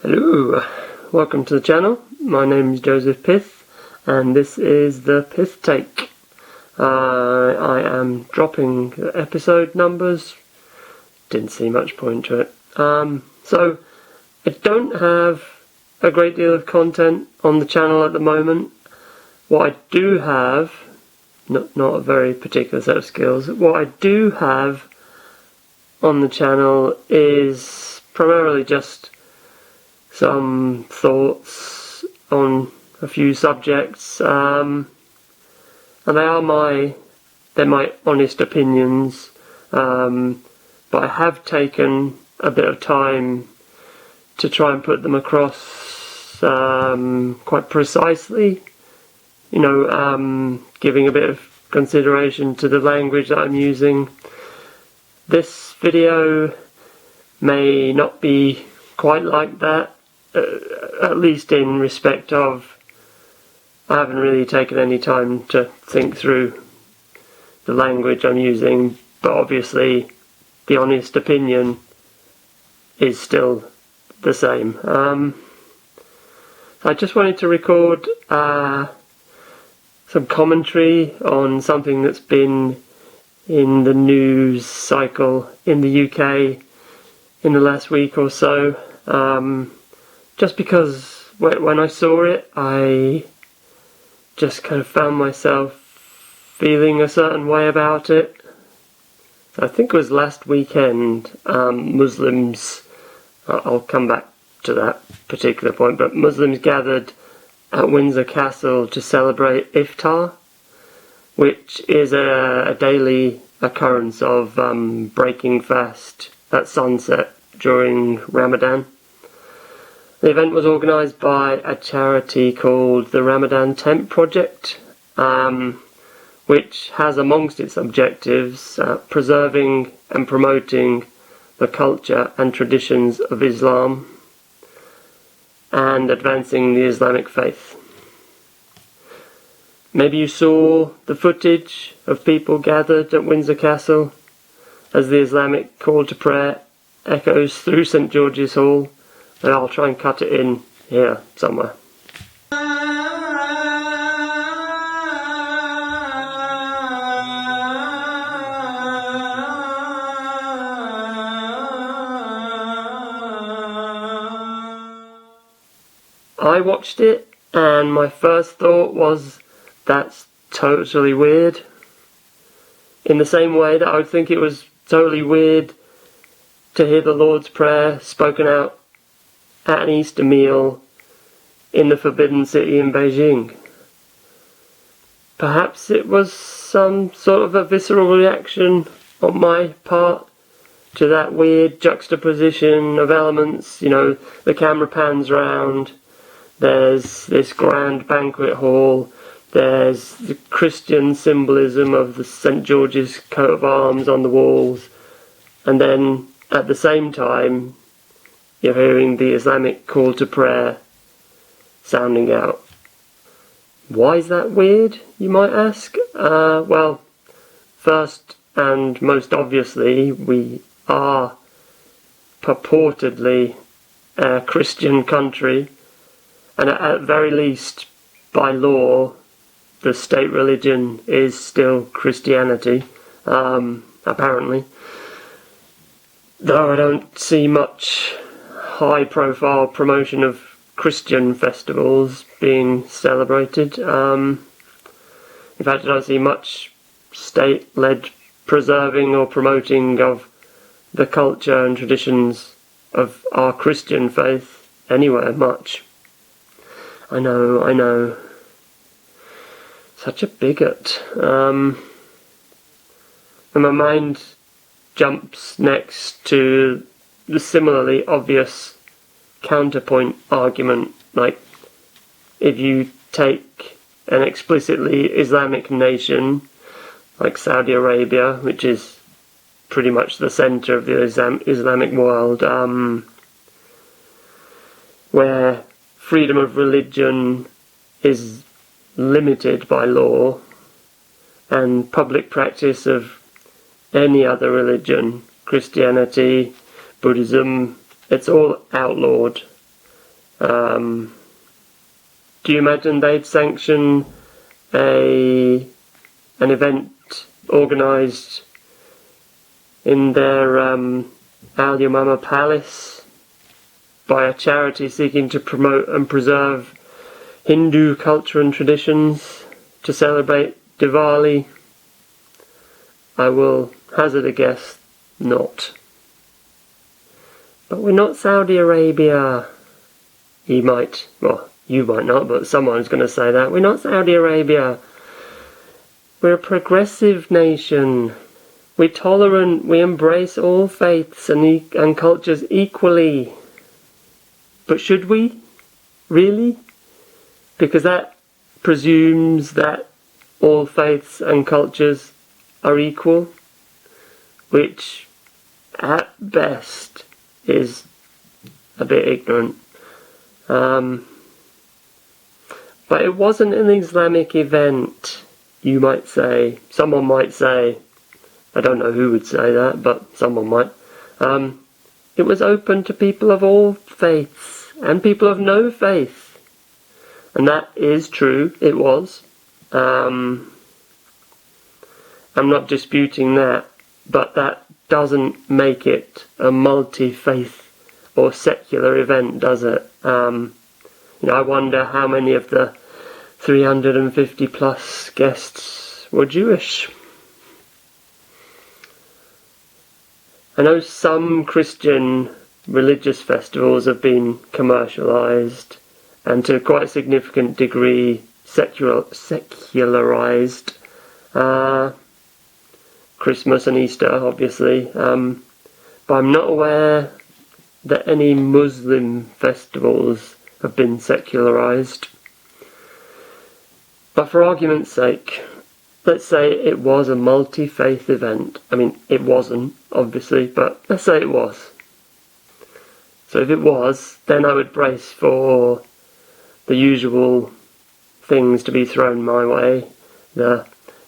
Hello, welcome to the channel. My name is Joseph Pith and this is the Pith Take. I am dropping episode numbers, didn't see much point to it. So I don't have a great deal of content on the channel at the moment. What I do have, not a very particular set of skills, what I do have on the channel is primarily just some thoughts on a few subjects, and they're my honest opinions, but I have taken a bit of time to try and put them across quite precisely, giving a bit of consideration to the language that I'm using. This video may not be quite like that, at least in respect of I haven't really taken any time to think through the language I'm using, but obviously the honest opinion is still the same. I just wanted to record some commentary on something that's been in the news cycle in the UK in the last week or so. Just because when I saw it, I just kind of found myself feeling a certain way about it. I think it was last weekend, Muslims, I'll come back to that particular point, but Muslims gathered at Windsor Castle to celebrate Iftar, which is a daily occurrence of breaking fast at sunset during Ramadan. The event was organised by a charity called the Ramadan Tent Project, which has amongst its objectives preserving and promoting the culture and traditions of Islam and advancing the Islamic faith. Maybe you saw the footage of people gathered at Windsor Castle as the Islamic call to prayer echoes through St George's Hall, and I'll try and cut it in here somewhere. I watched it and my first thought was, that's totally weird. In the same way that I would think it was totally weird to hear the Lord's Prayer spoken out at an Easter meal in the Forbidden City in Beijing. Perhaps it was some sort of a visceral reaction on my part to that weird juxtaposition of elements. The camera pans round, there's this grand banquet hall, there's the Christian symbolism of the St George's coat of arms on the walls, and then at the same time you're hearing the Islamic call to prayer sounding out. Why is that weird, you might ask? Well, first and most obviously, we are purportedly a Christian country, and at very least, by law, the state religion is still Christianity, apparently. Though I don't see much high-profile promotion of Christian festivals being celebrated. In fact, I don't see much state-led preserving or promoting of the culture and traditions of our Christian faith anywhere much. I know. Such a bigot. And my mind jumps next to the similarly obvious counterpoint argument, like if you take an explicitly Islamic nation like Saudi Arabia, which is pretty much the centre of the Islamic world, where freedom of religion is limited by law and public practice of any other religion, Christianity, Buddhism, it's all outlawed. Do you imagine they'd sanction an event organised in their Al Yamama Palace by a charity seeking to promote and preserve Hindu culture and traditions to celebrate Diwali? I will hazard a guess, not. But we're not Saudi Arabia. You might not, but someone's going to say that. We're not Saudi Arabia. We're a progressive nation. We're tolerant. We embrace all faiths and cultures equally. But should we? Really? Because that presumes that all faiths and cultures are equal, which at best is a bit ignorant. But it wasn't an Islamic event, you might say. Someone might say. I don't know who would say that, but someone might. It was open to people of all faiths and people of no faith. And that is true, it was. I'm not disputing that, but that doesn't make it a multi-faith or secular event, does it? I wonder how many of the 350 plus guests were Jewish. I know some Christian religious festivals have been commercialised and to quite a significant degree secularised. Christmas and Easter, obviously. But I'm not aware that any Muslim festivals have been secularised. But for argument's sake, let's say it was a multi-faith event. I mean, it wasn't, obviously, but let's say it was. So if it was, then I would brace for the usual things to be thrown my way. The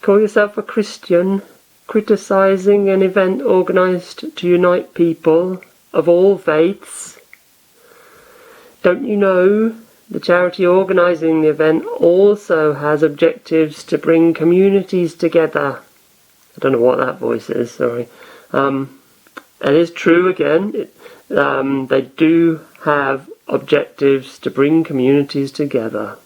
call yourself a Christian, criticising an event organised to unite people of all faiths. Don't you know the charity organising the event also has objectives to bring communities together? I don't know what that voice is, sorry. It is true again. They do have objectives to bring communities together.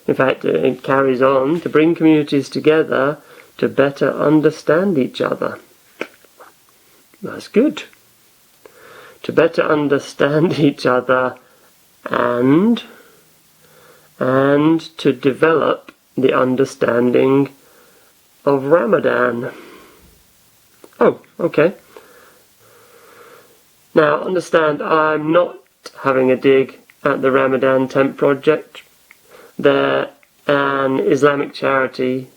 In fact, it carries on to bring communities together to better understand each other. That's good. To better understand each other and to develop the understanding of Ramadan. Oh, okay. Now, understand, I'm not having a dig at the Ramadan Tent Project. They're an Islamic charity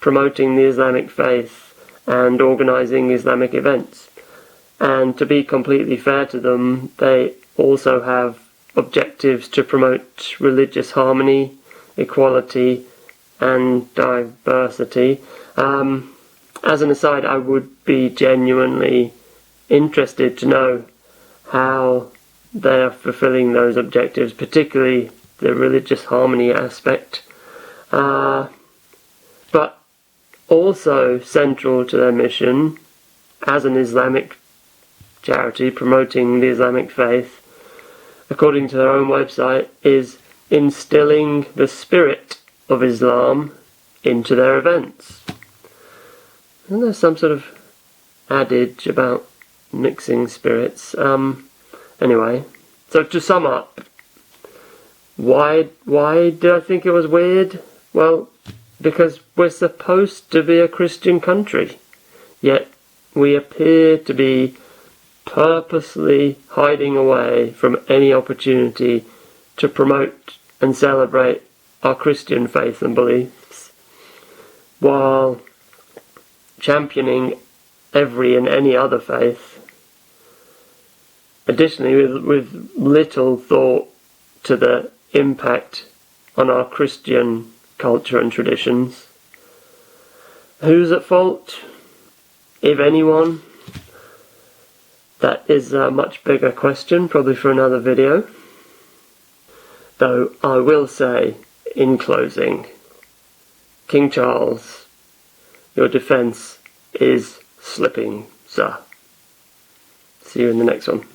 promoting the Islamic faith and organising Islamic events. And to be completely fair to them, they also have objectives to promote religious harmony, equality and diversity. As an aside, I would be genuinely interested to know how they are fulfilling those objectives, particularly the religious harmony aspect. But also central to their mission as an Islamic charity promoting the Islamic faith, according to their own website, is instilling the spirit of Islam into their events. And there's some sort of adage about mixing spirits. Anyway, so to sum up, why did I think it was weird? Well, because we're supposed to be a Christian country, yet we appear to be purposely hiding away from any opportunity to promote and celebrate our Christian faith and beliefs, while championing every and any other faith. Additionally, with little thought to the impact on our Christian culture and traditions. Who's at fault? If anyone? That is a much bigger question, probably for another video. Though I will say, in closing, King Charles, your defence is slipping, sir. See you in the next one.